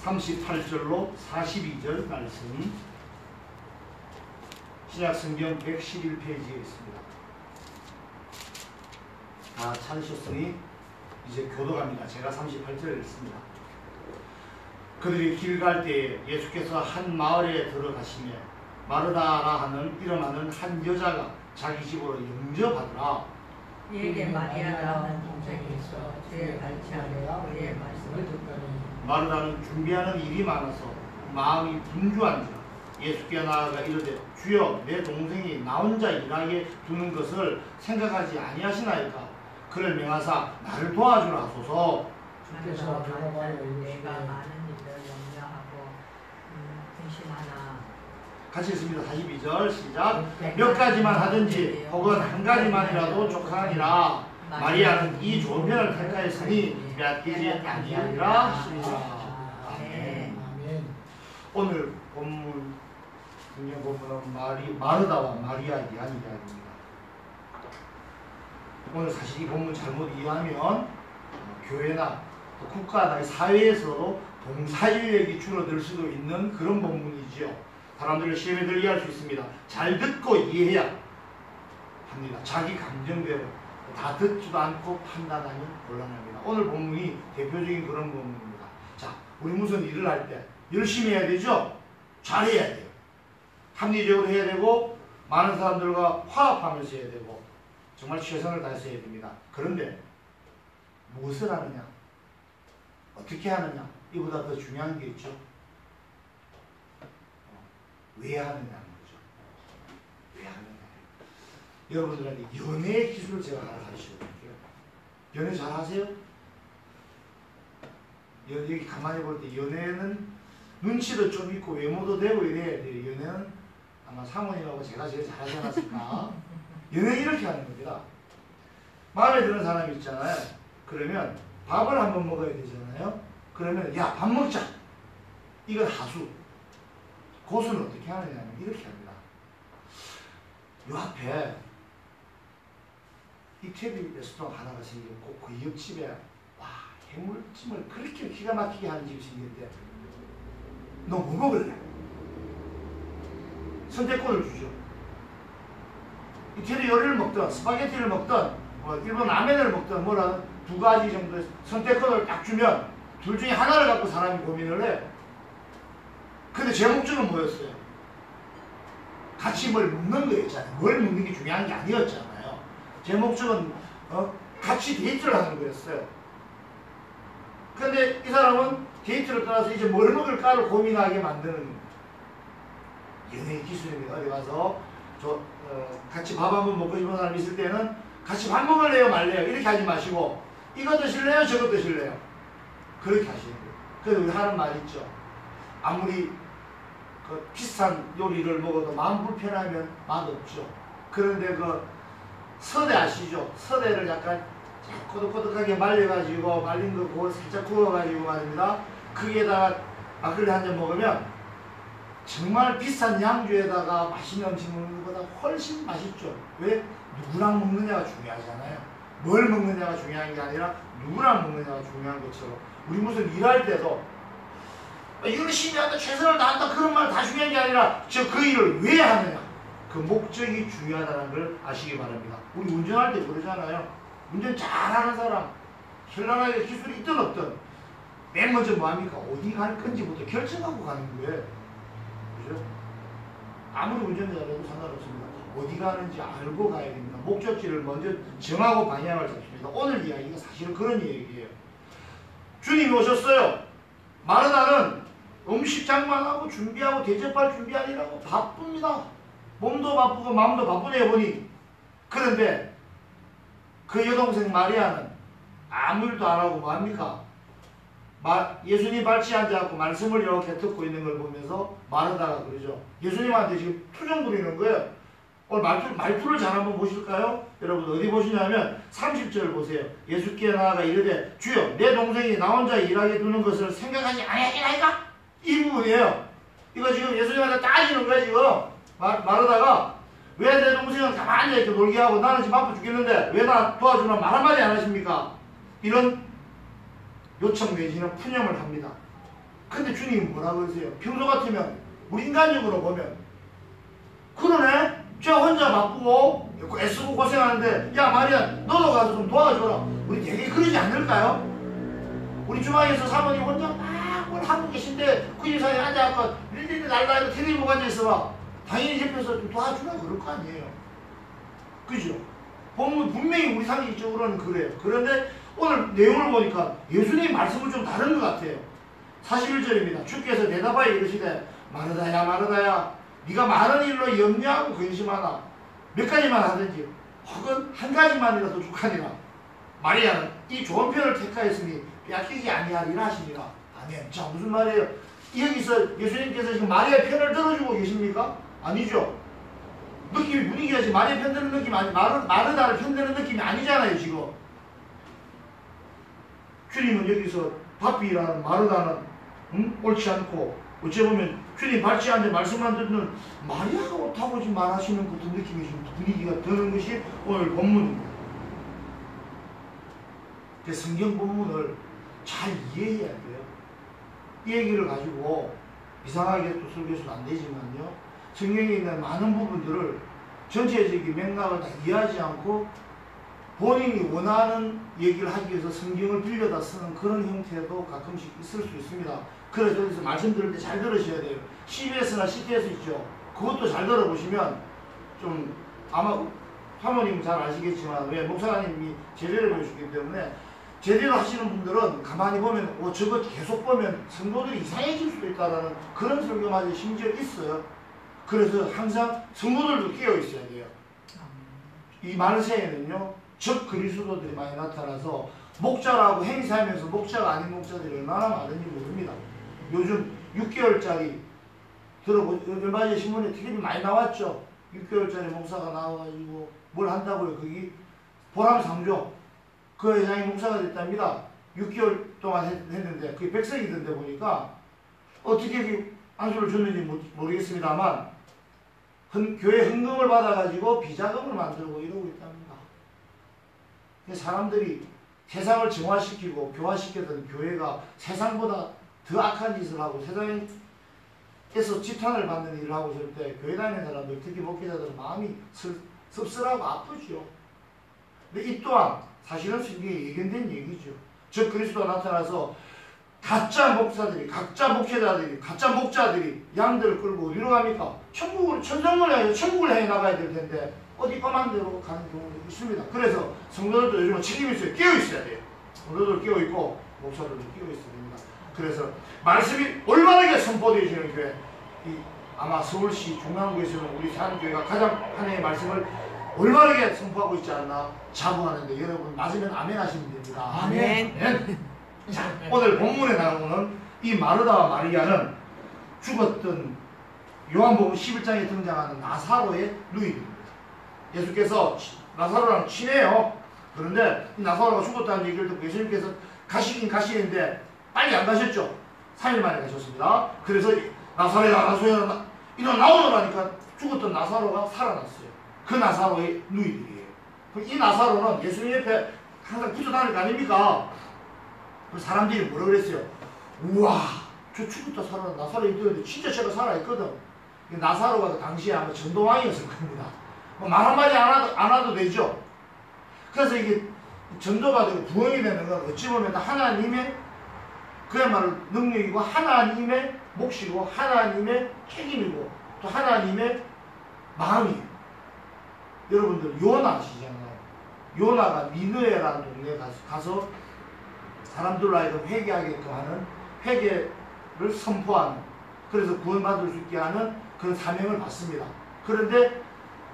38절로 42절 말씀, 신약성경 111페이지에 있습니다. 다 찾으셨으니 이제 교도갑니다. 제가 38절을 읽습니다. 그들이 길 갈 때에 예수께서 한 마을에 들어가시며 마르다라 하는 이름하는 한 여자가 자기 집으로 영접하더라. 이에게 마리아라는 동생이 있어 주의 발치하며 그의 말씀을 듣더니 마르다는 준비하는 일이 많아서 마음이 분주한지라 예수께 나아가 이르되 주여 내 동생이 나 혼자 일하게 두는 것을 생각하지 아니하시나이까. 그를 명하사 나를 도와주라 하소서. 주께서 말하기를 내가 많은 일을 염려하고 근심하나. 같이 읽습니다. 42절 시작. 몇 가지만 하든지 혹은 한 가지만이라도 족하니라. 마리아는 이 좋은 편을 택하였으니 빼앗기지 아니하리라 하시니라. 아멘. 오늘 본문 성경 본문은 마르다와 마리아 이야기입니다. 오늘 사실 이 본문 잘못 이해하면 교회나 국가나 사회에서도 봉사인력이 줄어들 수도 있는 그런 본문이지요. 사람들을 시험에 들게 할 수 있습니다. 잘 듣고 이해해야 합니다. 자기 감정대로 다 듣지도 않고 판단하면 곤란합니다. 오늘 본문이 대표적인 그런 본문입니다. 자, 우리 무슨 일을 할 때 열심히 해야 되죠? 잘해야 돼요. 합리적으로 해야 되고 많은 사람들과 화합하면서 해야 되고 정말 최선을 다해서 해야 됩니다. 그런데 무엇을 하느냐? 어떻게 하느냐? 이보다 더 중요한 게 있죠. 왜 하느냐는 거죠. 왜 하느냐. 여러분들한테 연애의 기술을 제가 하나 가르쳐 드릴게요. 연애 잘 하세요? 여기 가만히 볼 때 연애는 눈치도 좀 있고 외모도 되고 이래야 돼요. 연애는 아마 사모님하고 제가 제일 잘하지 않았을까? 연애는 이렇게 하는 겁니다. 마음에 드는 사람이 있잖아요. 그러면 밥을 한번 먹어야 되잖아요. 그러면 야, 밥 먹자. 이건 하수. 고수는 어떻게 하느냐면 이렇게 합니다. 요 앞에 이태리 레스토랑 하나가 생겼고 그 옆집에 와 해물찜을 그렇게 기가 막히게 하는 집이 생겼는데 너 뭐 먹을래? 선택권을 주죠. 이태리 요리를 먹든 스파게티를 먹든 뭐 일본 라멘을 먹든 뭐라 두 가지 정도의 선택권을 딱 주면 둘 중에 하나를 갖고 사람이 고민을 해. 근데 제 목적은 뭐였어요? 같이 뭘 먹는 거였잖아요. 뭘 먹는 게 중요한 게 아니었잖아요. 제 목적은 같이 데이트를 하는 거였어요. 근데 이 사람은 데이트를 떠나서 이제 뭘 먹을까를 고민하게 만드는 연예인 기술입니다. 어디 가서 같이 밥 한번 먹고 싶은 사람 있을 때는 같이 밥 먹을래요 말래요 이렇게 하지 마시고 이거 드실래요 저거 드실래요 그렇게 하시는 거예요. 그래서 우리 하는 말 있죠. 아무리 그 비싼 요리를 먹어도 마음 불편하면 맛없죠. 그런데 그 서대 아시죠? 서대를 약간 꼬득꼬득하게 말려가지고 말린 거 그걸 살짝 구워가지고 말입니다. 거기에다가 막걸리 한 잔 먹으면 정말 비싼 양주에다가 맛있는 음식 먹는 것보다 훨씬 맛있죠. 왜? 누구랑 먹느냐가 중요하잖아요. 뭘 먹느냐가 중요한 게 아니라 누구랑 먹느냐가 중요한 것처럼 우리 무슨 일할 때도 열심히 한다, 최선을 다한다 그런 말 다 중요한 게 아니라 그 일을 왜 하느냐 그 목적이 중요하다는 걸 아시기 바랍니다. 우리 운전할 때 그러잖아요. 운전 잘하는 사람 현란하게 기술이 있든 없든 맨 먼저 뭐합니까? 어디 갈 건지부터 결정하고 가는 거예요. 그죠? 아무리 운전 잘해도 상관없습니다. 어디 가는지 알고 가야 됩니다. 목적지를 먼저 정하고 방향을 잡습니다. 오늘 이야기가 사실은 그런 얘기예요. 주님이 오셨어요. 마르다는 음식 장만하고 준비하고 대접할 준비하느라고 바쁩니다. 몸도 바쁘고 마음도 바쁘네요 보니. 그런데 그 여동생 마리아는 아무 일도 안 하고 뭐합니까? 예수님 발치에 앉아갖고 말씀을 이렇게 듣고 있는 걸 보면서 마르다가 그러죠. 예수님한테 지금 투정 부리는 거예요. 오늘 말투를 잘 한번 보실까요? 여러분 어디 보시냐면 30절 보세요. 예수께 나아가 이르되 주여 내 동생이 나 혼자 일하게 두는 것을 생각하지 아니하니까? 이 부분이에요. 이거 지금 예수님한테 따지는 거예요 지금. 마르다가 왜 내 동생은 가만히 이렇게 놀게 하고 나는 지금 바빠 죽겠는데 왜 나 도와주면 말 한마디 안 하십니까? 이런 요청 내지는 푸념을 합니다. 근데 주님이 뭐라 그러세요? 평소 같으면 우리 인간적으로 보면 그러네? 제가 혼자 바쁘고 애쓰고 고생하는데 야 마리아 너도 가서 좀 도와줘라. 우리 되게 그러지 않을까요? 우리 주방에서 사모님 혼자 막 뭘 하고 계신데 그 이상에 앉아갖고 릴릴리 날라이고 텔레비 보고 앉아있어봐. 당연히 옆에서 좀 도와주라 그럴 거 아니에요. 그죠? 보면 분명히 우리 상식적으로는 그래요. 그런데 오늘 내용을 보니까 예수님 말씀은 좀 다른 것 같아요. 41절입니다. 주께서 대답하여 이르시되 마르다야 마르다야 네가 많은 일로 염려하고 근심하나 몇 가지만 하든지 혹은 한 가지만이라도 족하니라. 마리아는 이 좋은 편을 택하였으니 빼앗기지 아니하리라 하시니라. 아멘. 자, 무슨 말이에요? 여기서 예수님께서 지금 마리아의 편을 들어주고 계십니까? 아니죠. 느낌이 분위기가 지금 마리아 편 드는 느낌이 아니, 마르다를 편 드는 느낌이 아니잖아요, 지금. 주님은 여기서 바삐라는 마르다는 옳지 않고 어찌 보면 주님 밟지 않는 말씀만 듣는 마리아가 옳다고 지금 말하시는 그 느낌이 지금 분위기가 드는 것이 오늘 본문입니다. 그 성경 본문을 잘 이해해야 돼요. 이 얘기를 가지고 이상하게 또 설교해서는 안 되지만요. 성경에 있는 많은 부분들을 전체적인 맥락을 다 이해하지 않고 본인이 원하는 얘기를 하기 위해서 성경을 빌려다 쓰는 그런 형태도 가끔씩 있을 수 있습니다. 그래서 여기서 말씀 들을 때 잘 들으셔야 돼요. CBS나 CTS 있죠. 그것도 잘 들어보시면 좀 아마 사모님 잘 아시겠지만 왜 목사님이 제대로 보여주기 때문에 제대로 하시는 분들은 가만히 보면 저거 계속 보면 성도들이 이상해질 수도 있다는 그런 설교마저 심지어 있어요. 그래서 항상 성도들도 깨어 있어야 돼요. 이 말세에는요 적 그리스도들이 많이 나타나서 목자라고 행세하면서 목자가 아닌 목자들이 얼마나 많은지 모릅니다. 요즘 6개월짜리 얼마 전에 신문에 텔레비 많이 나왔죠. 6개월짜리 목사가 나와가지고 뭘 한다고요. 거기 보람상조 그 회장이 목사가 됐답니다. 6개월 동안 했는데 그게 백석이던데 보니까 어떻게 안수를 줬는지 모르겠습니다만 교회 헌금을 받아가지고 비자금을 만들고 이러고 있답니다. 사람들이 세상을 정화시키고 교화시켰던 교회가 세상보다 더 악한 짓을 하고 세상에서 지탄을 받는 일을 하고 있을 때 교회 다니는 사람들 특히 목회자들은 마음이 씁쓸하고 아프죠. 근데 이 또한 사실은 성경에 예견된 얘기죠. 즉 그리스도가 나타나서 가짜 목사들이, 가짜 목회자들이, 가짜 목자들이 양들을 끌고 어디로 갑니까? 천국으로, 천성을 해서 천국을 해 나가야 될 텐데 어디 뻔한 데로 가는 경우도 있습니다. 그래서 성도들도 요즘은 책임이 있어요. 깨어 있어야 돼요. 성도들 깨어 있고 목사들도 깨어 있어야 됩니다. 그래서 말씀이 올바르게 선포되어지는 교회, 아마 서울시 중랑구에서는 우리 사람교회가 가장 하나님의 말씀을 올바르게 선포하고 있지 않나 자부하는데 여러분 맞으면 아멘 하시면 됩니다. 아멘. 아멘. 자, 오늘 본문에 나오는 이 마르다와 마리아는 죽었던 요한복음 11장에 등장하는 나사로의 누이들입니다. 예수께서 나사로랑 친해요. 그런데 이 나사로가 죽었다는 얘기를 듣고 예수님께서 가시긴 가시는데 빨리 안 가셨죠. 3일 만에 가셨습니다. 그래서 나사로야 이런 나오더라니까 죽었던 나사로가 살아났어요. 그 나사로의 누이들이에요. 이 나사로는 예수님 옆에 항상 붙어 다닐 거 아닙니까? 그 사람들이 뭐라 그랬어요? 우와, 저 죽었다 살아난 나사로에 있는데 진짜 제가 살아있거든. 나사로가 그 당시에 아마 전도왕이었을 겁니다. 뭐 말 한마디 안 해도 되죠. 그래서 이게 전도가 되고 부흥이 되는 건 어찌 보면 하나님의 그야말로 능력이고 하나님의 몫이고 하나님의 책임이고 또 하나님의 마음이에요. 여러분들 요나 아시잖아요. 요나가 니느웨라는 동네에 가서 사람들로 하여금 회개하게끔 하는 회개를 선포하는, 그래서 구원받을 수 있게 하는 그런 사명을 받습니다. 그런데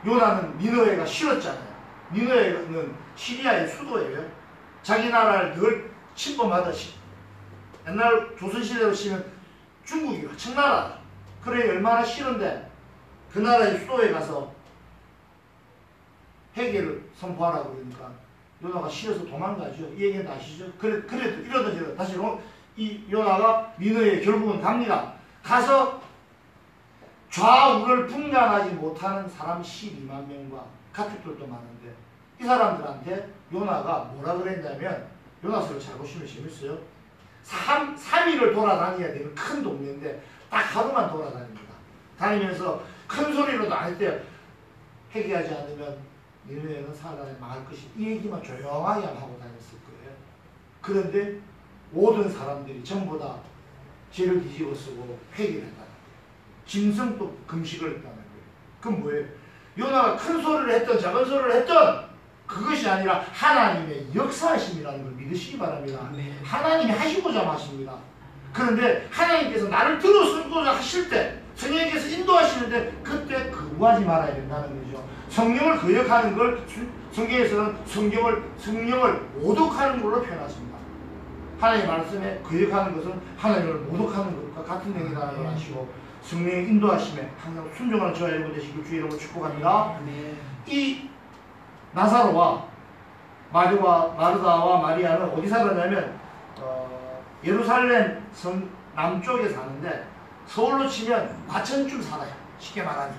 요나는 니느웨가 싫었잖아요. 니느웨는 시리아의 수도예요. 자기 나라를 늘 침범하듯이 옛날 조선시대로 치면 중국이 청나라다. 그래 얼마나 싫은데 그 나라의 수도에 가서 회개를 선포하라고 그러니까 요나가 싫어서 도망가죠. 이 얘기는 아시죠? 그래도 이러던 다시 이 요나가 니느웨에 결국은 갑니다. 가서 좌우를 분간하지 못하는 사람 12만 명과 가축들도 많은데 이 사람들한테 요나가 뭐라 그랬냐면 요나서를 잘 보시면 재밌어요. 3일을 돌아다녀야 되는 큰 동네인데 딱 하루만 돌아다닙니다. 다니면서 큰 소리로도 안 했대요. 회개하지 않으면 니네는 사나에 망할 것이. 이 얘기만 조용하게 하고 다녔을 거예요. 그런데 모든 사람들이 전부 다 죄를 뒤집어 쓰고 회개를 했다는 거예요. 짐승도 금식을 했다는 거예요. 그건 뭐예요? 요나가 큰 소리를 했던 작은 소리를 했던 그것이 아니라 하나님의 역사하심이라는 걸 믿으시기 바랍니다. 하나님이 하시고자 하십니다. 그런데 하나님께서 나를 들어서고자 하실 때, 성령님께서 인도하시는데 그때 거부하지 말아야 된다는 거죠. 성령을 거역하는 걸 성경에서는 성령을 모독하는 걸로 표현하십니다. 하나님의 말씀에 거역하는 것은 하나님을 모독하는 것과 같은 행위라는 걸 아시고 성령의 인도하심에 항상 순종하는 저와 여러분 되시길 주의 이름으로 축복합니다. 이 나사로와 마르다와 마리아는 어디 살았냐면 예루살렘 성 남쪽에 사는데 서울로 치면 과천쯤 살아요. 쉽게 말하면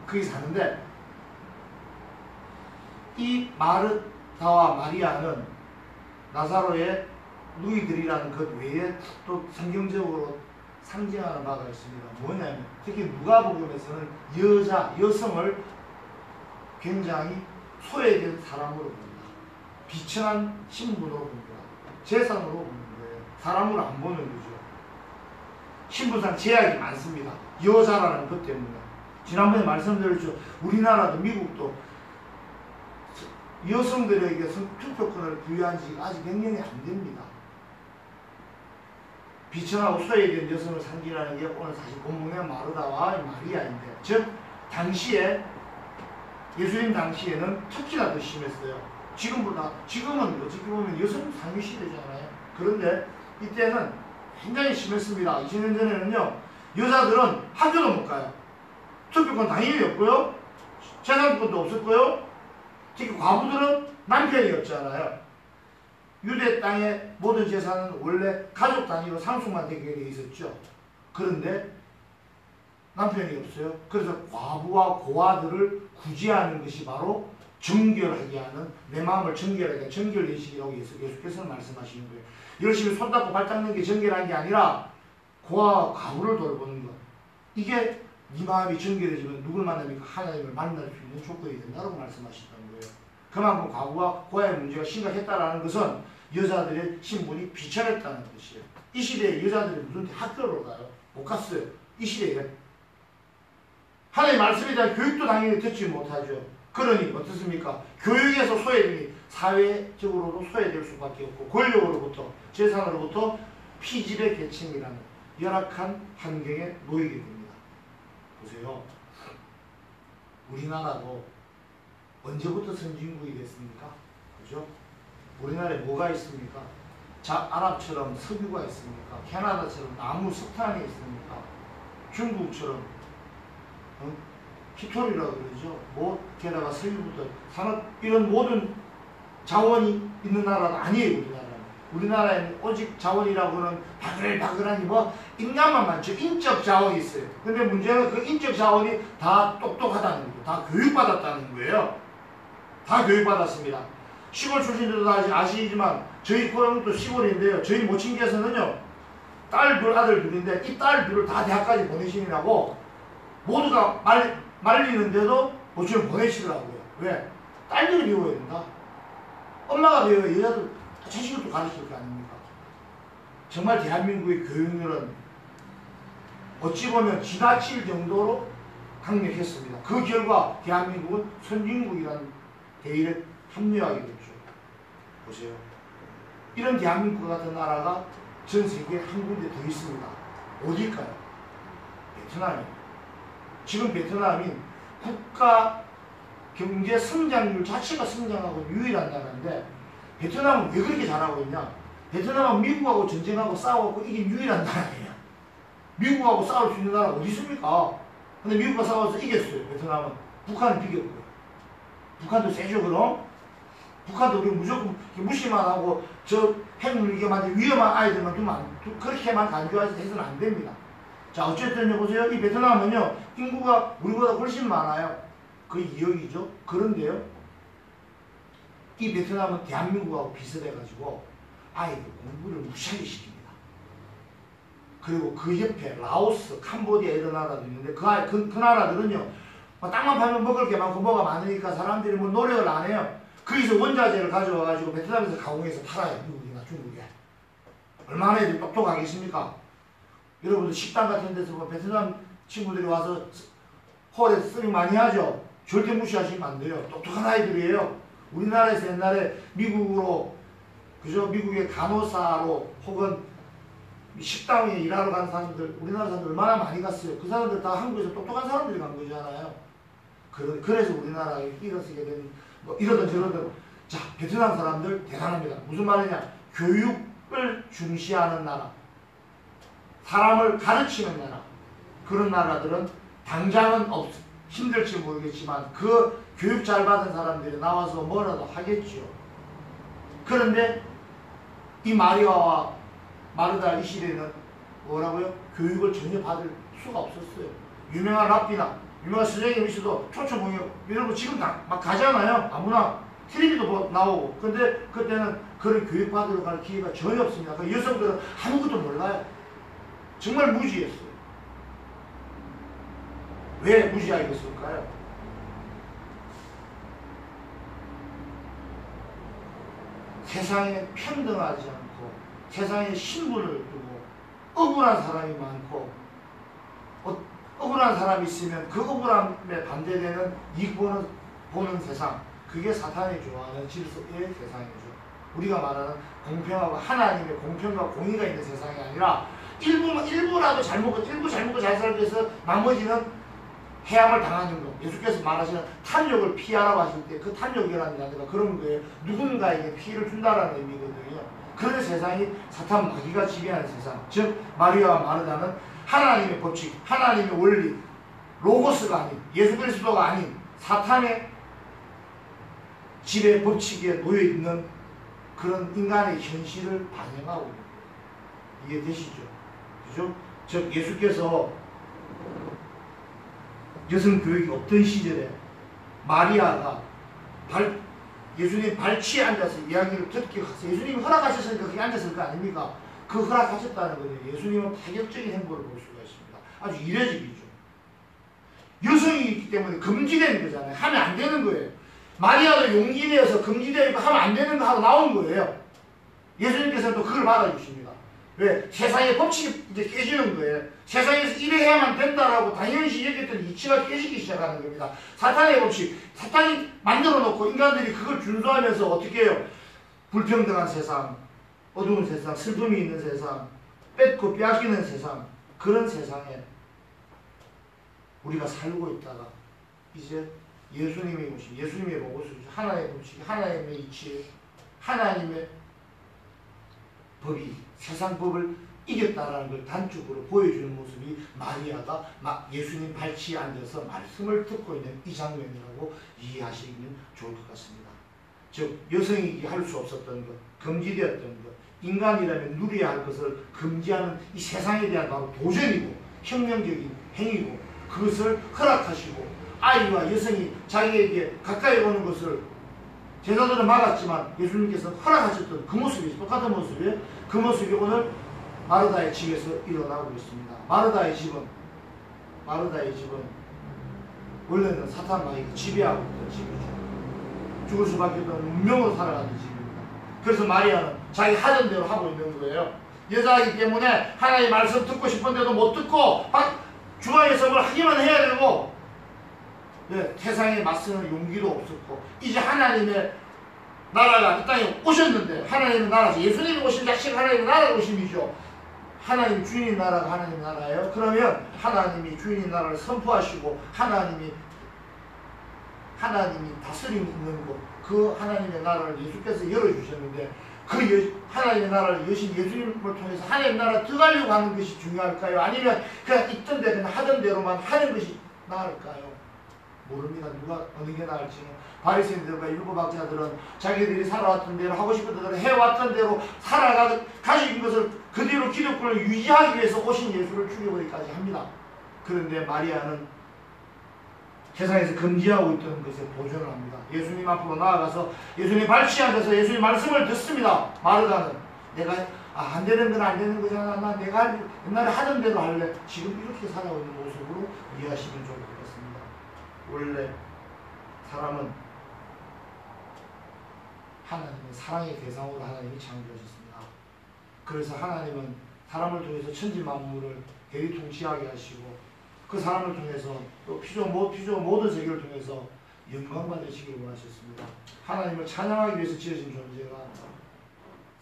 거기 사는데 이 마르다와 마리아는 나사로의 누이들이라는 것 외에 또 성경적으로 상징하는 바가 있습니다. 뭐냐면 특히 누가복음에서는 여성을 굉장히 소외된 사람으로 봅니다. 비천한 신분으로 봅니다. 재산으로 보는 거예요. 사람으로 안 보는 거죠. 신분상 제약이 많습니다. 여자라는 것 때문에. 지난번에 말씀드렸죠. 우리나라도 미국도 여성들에게 투표권을 부여한 지가 아직 몇 년이 안 됩니다. 비천하고 소외된 여성을 상징하는 게 오늘 사실 본문의 마르다와 마리아인데, 즉 당시에 예수님 당시에는 특히나 더 심했어요. 지금은 어떻게 보면 여성 상위 시대잖아요. 그런데 이때는 굉장히 심했습니다. 20년 전에는요, 여자들은 학교도 못 가요. 투표권 당연히 없고요. 재산권도 없었고요. 특히 과부들은 남편이 없잖아요. 유대 땅의 모든 재산은 원래 가족 단위로 상속만 되게 돼 있었죠. 그런데 남편이 없어요. 그래서 과부와 고아들을 구제하는 것이 바로 정결하게 하는, 내 마음을 정결하게 하는 정결예식이라고 예수께서는 말씀하시는 거예요. 열심히 손 닦고 발 닦는 게 정결한 게 아니라 고아와 과부를 돌보는 것. 이게 네 마음이 정결해지면 누굴 만납니까? 하나님을 만날 수 있는 조건이 된다고 말씀하셨던 거예요. 그만큼 과부와 고아의 문제가 심각했다는 것은 여자들의 신분이 비천했다는 것이에요. 이 시대에 여자들이 무슨 학교를 가요? 못 갔어요. 이 시대에. 하나님의 말씀에 대한 교육도 당연히 듣지 못하죠. 그러니 어떻습니까? 교육에서 소외되니 사회적으로도 소외될 수밖에 없고, 권력으로부터, 재산으로부터 피지배 계층이라는 열악한 환경에 놓이게 됩니다. 보세요. 우리나라도 언제부터 선진국이 됐습니까? 그죠? 우리나라에 뭐가 있습니까? 아랍처럼 석유가 있습니까? 캐나다처럼 나무 석탄이 있습니까? 중국처럼 피토리라고 그러죠. 게다가 석유부터 산업, 이런 모든 자원이 있는 나라가 아니에요. 우리나라에는 오직 자원이라고는 바글바글하니 인간만 많죠. 인적 자원이 있어요. 근데 문제는 그 인적 자원이 다 똑똑하다는 거죠. 다 교육받았다는 거예요. 다 교육받았습니다. 시골 출신들도 다 아시지만 저희 고향도 시골인데요. 저희 모친께서는요, 딸 둘 아들 둘인데 이 딸 둘을 다 대학까지 보내시느라고 모두가 말리는데도 모처럼 보내시더라고요. 왜? 딸들이 배워야 된다. 엄마가 배워야 여자들 자식들도 가르칠 거 아닙니까? 정말 대한민국의 교육률은 어찌 보면 지나칠 정도로 강력했습니다. 그 결과 대한민국은 선진국이라는 대의를 합리화하게 됐죠. 보세요. 이런 대한민국 같은 나라가 전 세계에 한 군데 더 있습니다. 어디일까요? 베트남이에요. 지금 베트남이 국가 경제 성장률 자체가 성장하고 유일한 나라인데, 베트남은 왜 그렇게 잘하고 있냐? 베트남은 미국하고 전쟁하고 싸워갖고 이게 유일한 나라예요. 미국하고 싸울 수 있는 나라가 어디 있습니까? 근데 미국과 싸워서 이겼어요. 베트남은. 북한은 비겼고요. 북한도 세죠. 그럼? 북한도 우리 무조건 무시만 하고 저 핵물리기만 위험한 아이들만 두면 그렇게만 간주해서는 안 됩니다. 자, 어쨌든 보세요. 이 베트남은요, 인구가 우리보다 훨씬 많아요. 거의 2억이죠. 그런데요, 이 베트남은 대한민국하고 비슷해가지고 아이들 공부를 무시하게 시킵니다. 그리고 그 옆에 라오스, 캄보디아 이런 나라도 있는데 그 나라들은요 땅만 팔면 먹을 게 많고 뭐가 많으니까 사람들이 뭐 노력을 안 해요. 거기서 원자재를 가져와가지고 베트남에서 가공해서 팔아요. 미국이나 중국에. 얼마나 애들이 똑똑하겠습니까? 여러분들 식당 같은 데서 뭐 베트남 친구들이 와서 홀에서 서빙 많이 하죠. 절대 무시하시면 안 돼요. 똑똑한 아이들이에요. 우리나라에서 옛날에 미국으로 그죠? 미국의 간호사로 혹은 식당에 일하러 간 사람들, 우리나라 사람들 얼마나 많이 갔어요. 그 사람들 다 한국에서 똑똑한 사람들이 간 거잖아요. 그래서 우리나라에 일어서게 된, 뭐 이러든 저러든. 자, 베트남 사람들 대단합니다. 무슨 말이냐? 교육을 중시하는 나라. 사람을 가르치는 나라. 그런 나라들은 당장은 힘들지 모르겠지만 그 교육 잘 받은 사람들이 나와서 뭐라도 하겠죠. 그런데 이 마리아와 마르다 이 시대는 뭐라고요? 교육을 전혀 받을 수가 없었어요. 유명한 랍비나 유명한 선생님 있어도 초초봉역 여러분 지금 막 가잖아요. 아무나 텔레비도 나오고. 근데 그때는 그런 교육받으러 갈 기회가 전혀 없습니다. 그 여성들은 아무것도 몰라요. 정말 무지했어요. 왜 무지하겠을까요? 세상에 평등하지 않고 세상에 신분을 두고 억울한 사람이 많고 억울한 사람이 있으면 그 억울함에 반대되는 이익 보는 세상, 그게 사탄이 좋아하는 질서의 세상이죠. 우리가 말하는 공평하고 하나님의 공평과 공의가 있는 세상이 아니라 일부 잘먹고 잘 살기 위해서 나머지는 해함을 당하는 것. 예수께서 말하시는 탐욕을 피하라고 하실 때 그 탐욕이라는 게 아니라 그런 거예요. 누군가에게 피해를 준다라는 의미거든요. 그런 세상이 사탄 마귀가 지배하는 세상. 즉 마리아와 마르다는 하나님의 법칙, 하나님의 원리, 로고스가 아닌 예수 그리스도가 아닌 사탄의 지배 법칙에 놓여있는 그런 인간의 현실을 반영하고 이해되시죠? 그죠? 즉 예수께서 여성 교육이 없던 시절에 마리아가 예수님 발치에 앉아서 이야기를 듣기 위해서 예수님이 허락하셨으니까 거기 앉았을 거 아닙니까? 그 허락하셨다는 거예요. 예수님은 파격적인 행보를 볼 수가 있습니다. 아주 이례적이죠. 여성이기 때문에 금지된 거잖아요. 하면 안 되는 거예요. 마리아도 용기 내어서 금지되어 있고 하면 안 되는 거 하고 나온 거예요. 예수님께서는 또 그걸 받아주십니다. 왜? 세상의 법칙이 이제 깨지는 거예요. 세상에서 이래 해야만 된다라고 당연시 여겼던 이치가 깨지기 시작하는 겁니다. 사탄의 법칙, 사탄이 만들어 놓고 인간들이 그걸 준수하면서 어떻게 해요? 불평등한 세상, 어두운 세상, 슬픔이 있는 세상, 뺏고 빼앗기는 세상, 그런 세상에 우리가 살고 있다가 이제 예수님이 오신, 예수님의 로고스, 하나의 법칙, 하나님의 이치, 하나님의 법이 세상 법을 이겼다라는 걸 단적으로 보여주는 모습이 마리아가 예수님 발치에 앉아서 말씀을 듣고 있는 이 장면이라고 이해하시면 좋을 것 같습니다. 즉 여성이 할 수 없었던 것, 금지되었던 것, 인간이라면 누려야 할 것을 금지하는 이 세상에 대한 바로 도전이고 혁명적인 행위고 그것을 허락하시고 아이와 여성이 자기에게 가까이 오는 것을 제자들은 막았지만 예수님께서 허락하셨던 그 모습이 똑같은 모습이에요. 그 모습이 오늘 마르다의 집에서 일어나고 있습니다. 마르다의 집은 원래는 사탄 마귀가 지배하고 있던 집이죠. 죽을 수밖에 없는 운명으로 살아가는 집입니다. 그래서 마리아는 자기 하던 대로 하고 있는 거예요. 여자이기 때문에 하나님의 말씀 듣고 싶은데도 못 듣고 중앙에서 뭘 하기만 해야 되고 세상에 맞서는 용기도 없었고 이제 하나님의 나라가 이 땅에 오셨는데 하나님의 나라죠. 예수님이 오신 자식 하나님의 나라가 오심이죠. 하나님 주인의 나라가 하나님의 나라예요. 그러면 하나님이 주인의 나라를 선포하시고 하나님이 다스림이 있는 곳, 그 하나님의 나라를 예수께서 열어주셨는데 그 하나님의 나라를 여신 예수님을 통해서 하나님의 나라를 들어가려고 하는 것이 중요할까요? 아니면 그냥 있던 데 그냥 하던 대로만 하는 것이 나을까요? 모릅니다. 누가 어느 게 나을지는. 바리새인들과 율법학자들은 자기들이 살아왔던 대로 하고 싶은 대로 해왔던 대로 가진 것을 그대로 기독교를 유지하기 위해서 오신 예수를 죽여버리기까지 합니다. 그런데 마리아는 세상에서 금지하고 있던 것에 도전을 합니다. 예수님 앞으로 나아가서 예수님 발치에 앉아서 예수님 말씀을 듣습니다. 마르다는 내가 아, 안 되는 건 안 되는 거잖아. 나 내가 옛날에 하던 대로 할래. 지금 이렇게 살아오는 모습으로 이해하시면 좋을 것 같습니다. 원래 사람은 하나님의 사랑의 대상으로 하나님이 창조하셨습니다. 그래서 하나님은 사람을 통해서 천지 만물을 대리통치하게 하시고 그 사람을 통해서 또 피조물 모든 세계를 통해서 영광 받으시길 원하셨습니다. 하나님을 찬양하기 위해서 지어진 존재가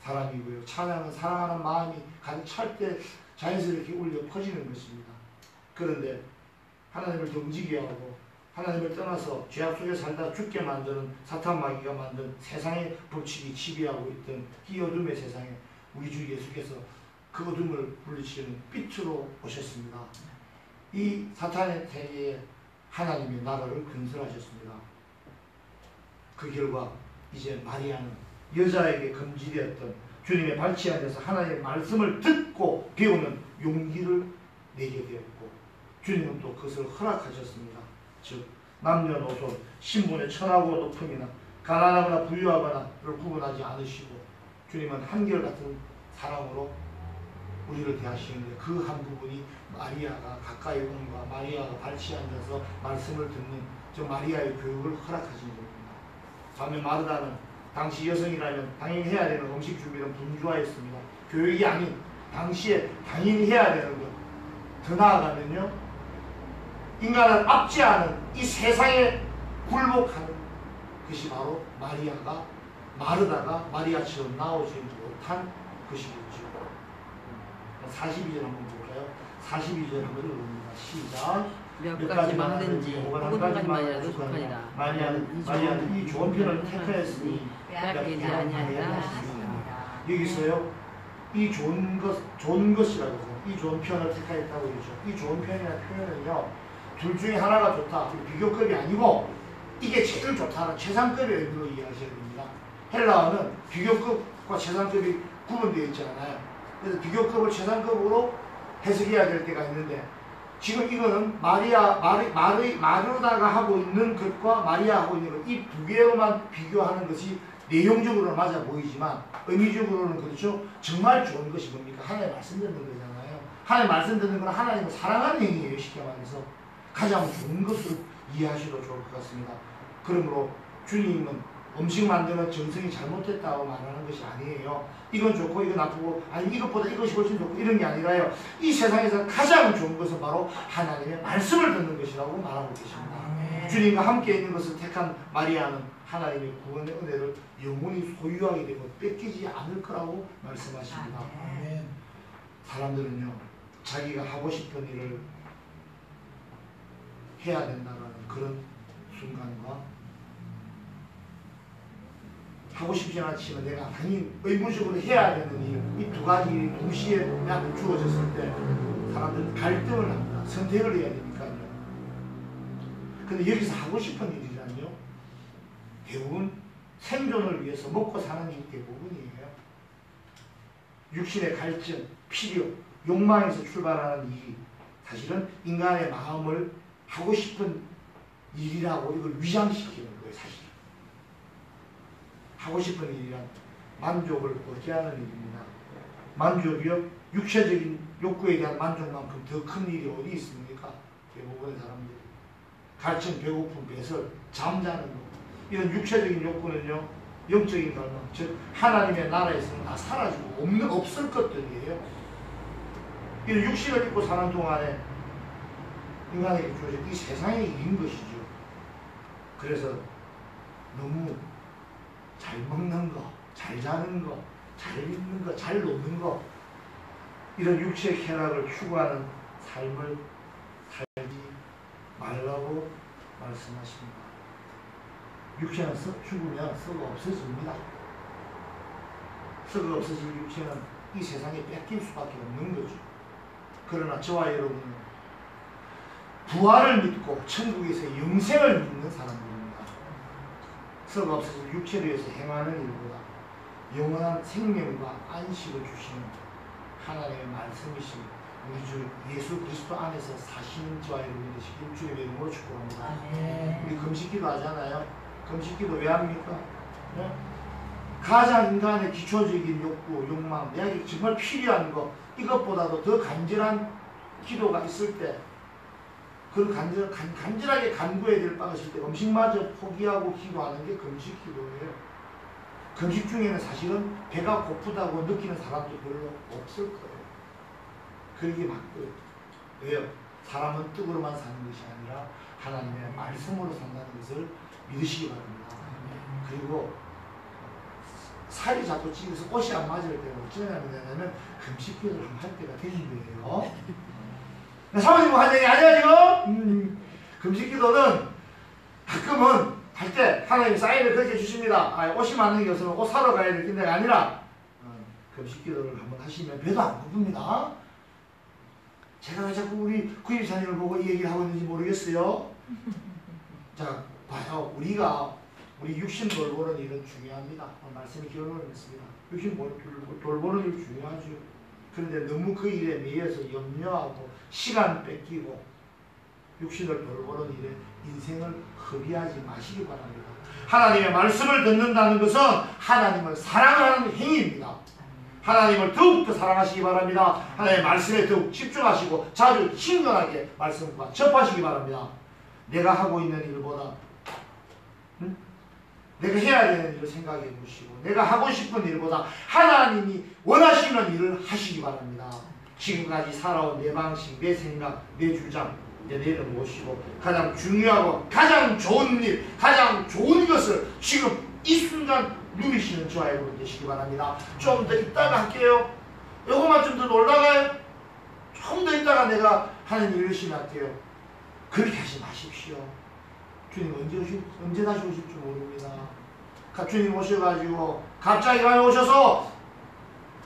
사람이고요. 찬양은 사랑하는 마음이 가득 찰 때 자연스럽게 울려 퍼지는 것입니다. 그런데 하나님을 덩지게 하고 하나님을 떠나서 죄악 속에 살다 죽게 만드는 사탄 마귀가 만든 세상의 법칙이 지배하고 있던 이 어둠의 세상에 우리 주 예수께서 그 어둠을 물리치는 빛으로 오셨습니다. 이 사탄의 세계에 하나님의 나라를 건설하셨습니다. 그 결과 이제 마리아는 여자에게 금지되었던 주님의 발치 안에서 하나님의 말씀을 듣고 배우는 용기를 내게 되었고 주님은 또 그것을 허락하셨습니다. 즉 남녀노소 신분의 천하고 높음이나 가난하거나 부유하거나를 구분하지 않으시고 주님은 한결같은 사랑으로 우리를 대하시는데 그 한 부분이 마리아가 가까이 온과 마리아가 발치 앉아서 말씀을 듣는 저 마리아의 교육을 허락하신 겁니다. 반면 마르다는 당시 여성이라면 당연히 해야 되는 음식 준비는 분주하였습니다. 교육이 아닌 당시에 당연히 해야 되는 것. 더 나아가면요, 인간을 압제하는 이 세상에 굴복하는 것이 바로 마르다가 마리아처럼 나오지 못한 것이겠죠. 42절 한번 볼까요? 42절 한번 읽어봅니다. 시작. 몇 가지 만든지 혹은 한 가지만이라도 족하니라. 마리아는 이 좋은 편을 택하였으니 빼앗기지 아니하리라 하시니라. 여기서요, 이 좋은 것이라고 해서 이 좋은 편을 택하였다고 그러죠. 이 좋은 편이라는 표현은요, 둘 중에 하나가 좋다, 비교급이 아니고 이게 제일 좋다는 최상급의 의미로 이해하셔야 됩니다. 헬라어는 비교급과 최상급이 구분되어 있지 않아요. 그래서 비교급을 최상급으로 해석해야 될 때가 있는데 지금 이거는 마르다가 하고 있는 것과 마리아 하고 있는 것, 이 두 개로만 비교하는 것이 내용적으로는 맞아 보이지만 의미적으로는 그렇죠. 정말 좋은 것이 뭡니까? 하나님 말씀 듣는 거잖아요. 하나님 말씀 듣는 건 하나님을 사랑하는 행위예요. 쉽게 말해서 가장 좋은 것으로 이해하셔도 좋을 것 같습니다. 그러므로 주님은 음식 만드는 정성이 잘못됐다고 말하는 것이 아니에요. 이건 좋고 이건 나쁘고 아니 이것보다 이것이 훨씬 좋고 이런 게 아니라요. 이 세상에서 가장 좋은 것은 바로 하나님의 말씀을 듣는 것이라고 말하고 계십니다. 주님과 함께 있는 것을 택한 마리아는 하나님의 구원의 은혜를 영원히 소유하게 되고 뺏기지 않을 거라고 말씀하십니다. 사람들은요, 자기가 하고 싶은 일을 해야 된다는 그런 순간과 하고 싶지 않지만 내가 당연히 의무적으로 해야 되는 일, 이 두 가지 일이 동시에 나한테 주어졌을 때 사람들은 갈등을 합니다. 선택을 해야 되니까요. 근데 여기서 하고 싶은 일이라뇨, 대부분 생존을 위해서 먹고 사는 일이 대부분이에요. 육신의 갈증, 필요, 욕망에서 출발하는 일이 사실은 인간의 마음을 하고 싶은 일이라고 이걸 위장시키는 거예요. 사실 하고 싶은 일이란 만족을 얻게 하는 일입니다. 만족이요, 육체적인 욕구에 대한 만족만큼 더 큰 일이 어디 있습니까? 대부분의 사람들이 갈증, 배고픔, 배설, 잠자는 것, 이런 육체적인 욕구는요, 영적인 갈망, 즉 하나님의 나라에서는 다 사라지고 없을 것들이에요. 이런 육신을 입고 사는 동안에 인간에게 주어진 이 세상의 일인 것이죠. 그래서 너무 잘 먹는 거, 잘 자는 거, 잘 입는 거, 잘 노는 거, 이런 육체의 쾌락을 추구하는 삶을 살지 말라고 말씀하십니다. 육체는 죽으면 썩어 없어집니다. 썩어 없어질 육체는 이 세상에 뺏길 수밖에 없는 거죠. 그러나 저와 여러분은 부활을 믿고 천국에서 영생을 믿는 사람들입니다. 썩어 없어질 육체를 위해서 행하는 일보다 영원한 생명과 안식을 주시는 하나님의 말씀이신 우리 주 예수 그리스도 안에서 사시는 저와 여러분이 되시길 주님의 이름으로 축복합니다. 우리 금식기도 하잖아요. 금식기도 왜 합니까? 네? 가장 인간의 기초적인 욕구, 욕망, 내게 정말 필요한 것, 이것보다도 더 간절한 기도가 있을 때, 그 간절하게 간구해야 될 바가 있을 때 음식마저 포기하고 기도하는 게 금식 기도예요. 금식 중에는 사실은 배가 고프다고 느끼는 사람도 별로 없을 거예요. 그게 맞고요. 왜요? 사람은 떡으로만 사는 것이 아니라 하나님의 말씀으로 산다는 것을 믿으시기 바랍니다. 그리고 살이 자꾸 찌면서 옷이 안 맞을 때는 어쩌면 되냐면 금식 기도를 한번 할 때가 되는 거예요. 사모님 환영이 아니야 지금? 금식 기도는 가끔은 할 때 하나님 사인을 그렇게 주십니다. 옷이 맞는 게 없으면 옷 사러 가야 될 때가 아니라 금식 기도를 한번 하시면 배도 안 고픕니다. 제가 왜 자꾸 우리 구입사님을 보고 이 얘기를 하고 있는지 모르겠어요. 자, 봐요. 우리 육신 돌보는 일은 중요합니다. 말씀이 결론을 냈습니다. 육신 돌보는 일 중요하죠. 그런데 너무 그 일에 매여서 염려하고 시간 뺏기고 육신을 돌보는 일에 인생을 허비하지 마시기 바랍니다. 하나님의 말씀을 듣는다는 것은 하나님을 사랑하는 행위입니다. 하나님을 더욱더 사랑하시기 바랍니다. 하나님의 말씀에 더욱 집중하시고 자주 친근하게 말씀과 접하시기 바랍니다. 내가 하고 있는 일보다 내가 해야 되는 일을 생각해 보시고 내가 하고 싶은 일보다 하나님이 원하시는 일을 하시기 바랍니다. 지금까지 살아온 내 방식, 내 생각, 내 주장 내려놓으시고 가장 중요하고 가장 좋은 일, 가장 좋은 것을 지금 이 순간 누리시는 저와 여러분 되시기 바랍니다. 좀 더 있다가 할게요. 요거만 좀 더 놀다가요. 좀 더 있다가 내가 하는 일 열심히 할게요. 그렇게 하지 마십시오. 주님 언제 다시 오실지 모릅니다. 주님 오셔가지고 갑자기 오셔서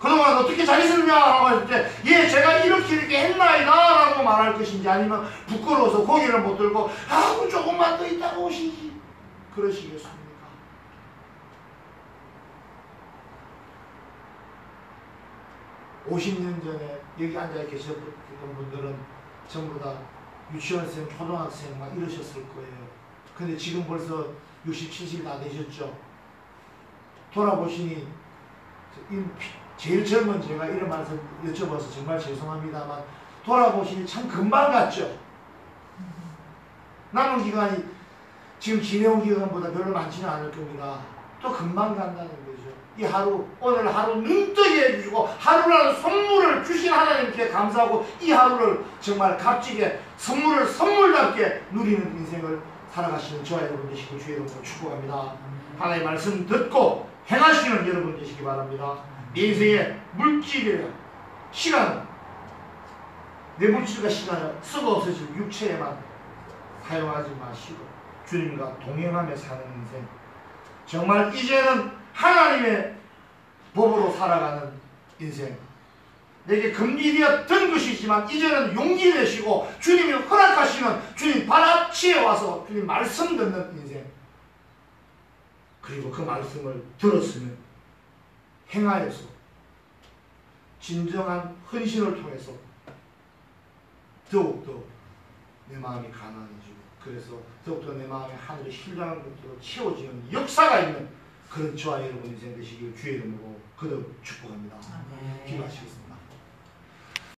그동안 어떻게 잘 있었냐 라고 했을 때 예 제가 이렇게 했나이다 라고 말할 것인지 아니면 부끄러워서 고개를 못 들고 아우 조금만 더 있다가 오시지 그러시겠습니까? 50년 전에 여기 앉아 계셨던 분들은 전부 다 유치원생, 초등학생 막 이러셨을 거예요. 근데 지금 벌써 60, 70이 다 되셨죠. 돌아보시니 제일 젊은 제가 이런 말씀 여쭤봐서 정말 죄송합니다만 돌아보시니 참 금방 갔죠. 남은 기간이 지금 지내온 기간보다 별로 많지는 않을 겁니다. 또 금방 간다는 거죠. 이 하루, 오늘 하루 눈뜨게 해주시고 하루라는 선물을 주신 하나님께 감사하고 이 하루를 정말 값지게 선물답게 누리는 인생을 살아가시는 저와 여러분 되시고 주의 이름으로 축복합니다. 하나님의 말씀 듣고 행하시는 여러분 되시기 바랍니다. 내 인생의 물질이라 시간은 내 물질과 시간을 쓰고 없어질 육체에만 사용하지 마시고 주님과 동행하며 사는 인생 정말 이제는 하나님의 법으로 살아가는 인생 내게 금기되었던 것이지만 이제는 용기 내시고 주님이 허락하시는 주님 발 앞치에 와서 주님 말씀 듣는 인생 그리고 그 말씀을 들었으면 행하여서 진정한 헌신을 통해서 더욱더 내 마음이 가난해지고 그래서 더욱더 내 마음에 하늘의 신령한 것으로 채워지는 역사가 있는 그런 저와 여러분 인생 되시길 주의 이름으로 그도 축복합니다. 기도하시겠습니다.